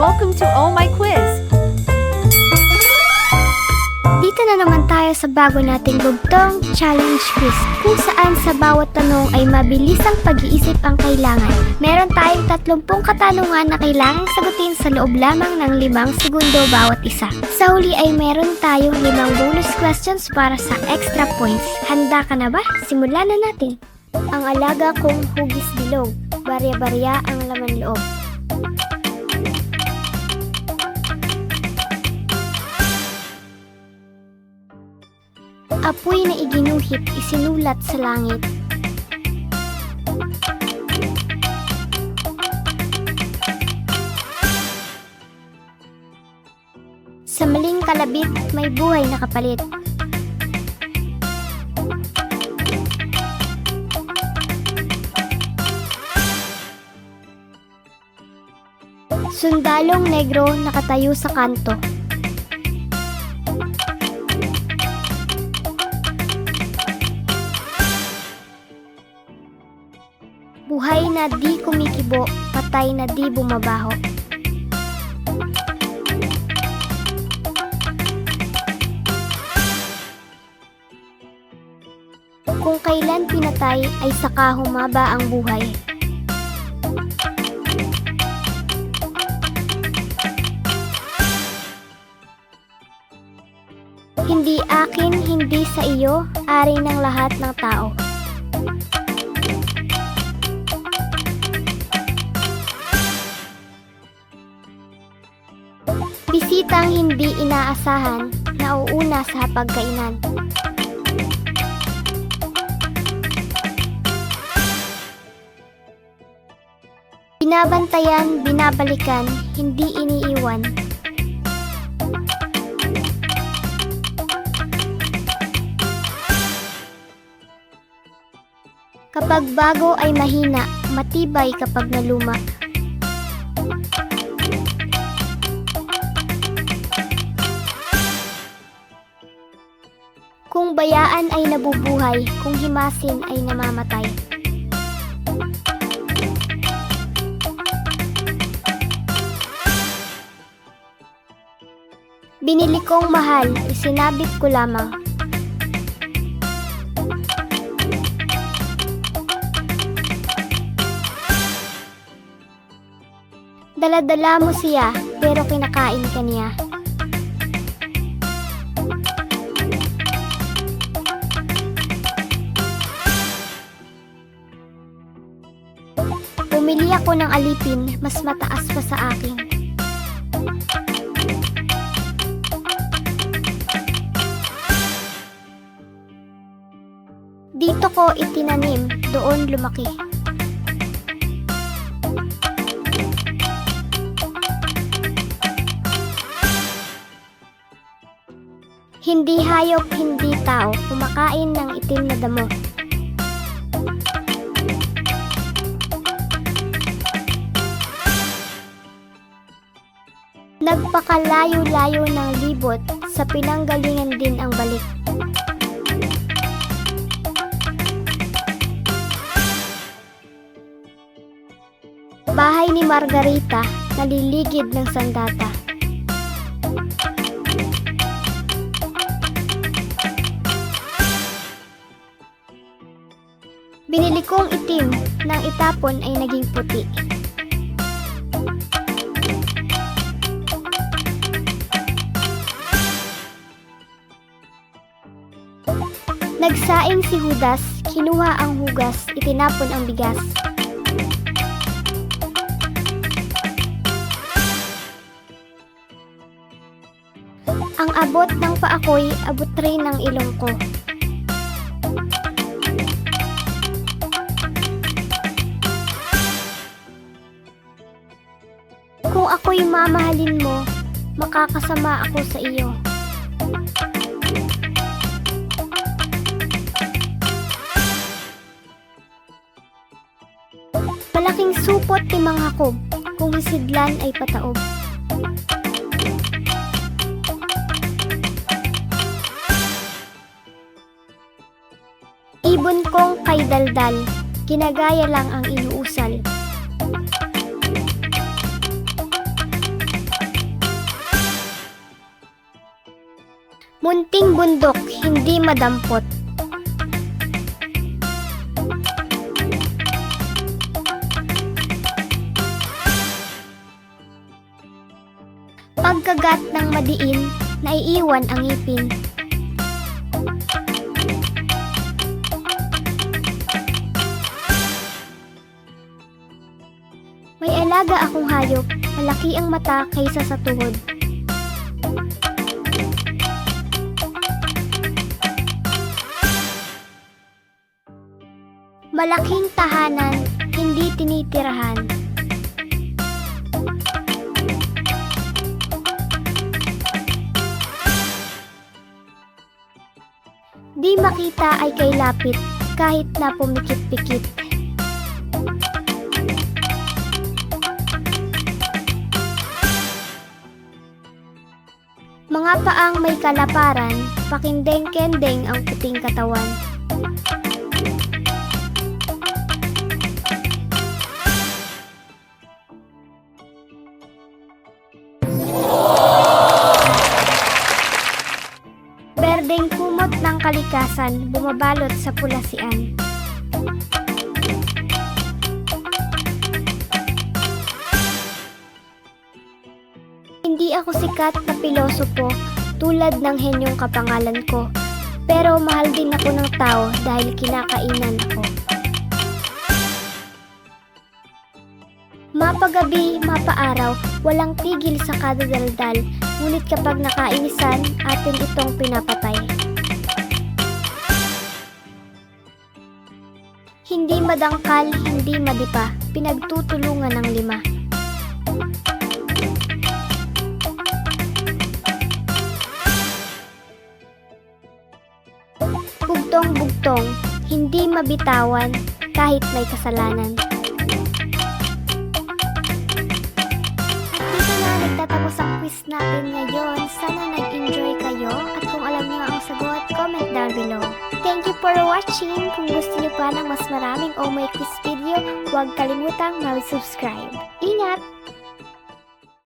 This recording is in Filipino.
Welcome to Oh My Quiz! Dito na naman tayo sa bago nating bugtong challenge quiz, kung saan sa bawat tanong ay mabilisang pag-iisip ang kailangan. Meron tayong 30 katanungan na kailangang sagutin sa loob lamang ng 5 segundo bawat isa. Sa huli ay meron tayong 5 bonus questions para sa extra points. Handa ka na ba? Simulan na natin! Ang alaga kong hugis bilog, barya-barya ang laman loob. Apoy na iginuhit, isinulat sa langit. Sa maling kalabit, may buhay na kapalit. Sundalong negro nakatayo sa kanto. Buhay na di kumikibo, patay na di bumabaho. Kung kailan pinatay ay saka humaba ang buhay. Hindi akin, hindi sa iyo, ari ng lahat ng tao. Bisitang hindi inaasahan, nauuna sa pagkainan. Binabantayan, binabalikan, hindi iniiwan. Kapag bago ay mahina, matibay kapag naluma. Kung bayaan ay nabubuhay, kung himasin ay namamatay. Binili kong mahal, isinabit ko lamang. Dala-dala mo siya, pero kinakain ka niya. Pumili ako ng alipin, mas mataas pa sa akin. Dito ko itinanim, doon lumaki. Hindi hayop, hindi tao, kumakain ng itim na damo. Nagpakalayo-layo ng libot, sa pinanggalingan din ang balik. Bahay ni Margarita, naliligid ng sandata. Binili kong itim, nang itapon ay naging puti. Nagsaing si Judas, kinuha ang hugas, itinapon ang bigas. Ang abot ng paako'y abot rin ng ilong ko. Kung ako'y mamahalin mo, makakasama ako sa iyo. Malaking supot timang hakob, kung hisidlan ay pataob. Ibon kong kay daldal, ginagaya lang ang inuusal. Munting bundok, hindi madampot. Pagkagat ng madiin, naiiwan ang ngipin. May alaga akong hayop, malaki ang mata kaysa sa tuhod. Malaking tahanan, hindi tinitirahan. Di makita ay kay lapit, kahit na pumikit-pikit. Mga paang may kalaparan, pakindeng-kendeng ang puting katawan. Berdeng kumot ng kalikasan, bumabalot sa pulasian. Hindi ako sikat na pilosopo tulad ng henyong kapangalan ko, pero mahal din ako ng tao dahil kinakainan ako. Mapagabi, mapaaraw, walang tigil sa kadadaldal, ngunit kapag nakainisan, atin itong pinapatay. Hindi madangkal, hindi madipa, pinagtutulungan ng lima. Bugtong-bugtong, hindi mabitawan kahit may kasalanan. At dito na nagtatapos ang quiz natin ngayon. Sana nag-enjoy kayo at kung alam niyo ang sagot, comment down below. Thank you for watching. Kung gusto niyo pa ng mas maraming Oh My Quiz video, huwag kalimutang mag-subscribe. Ingat!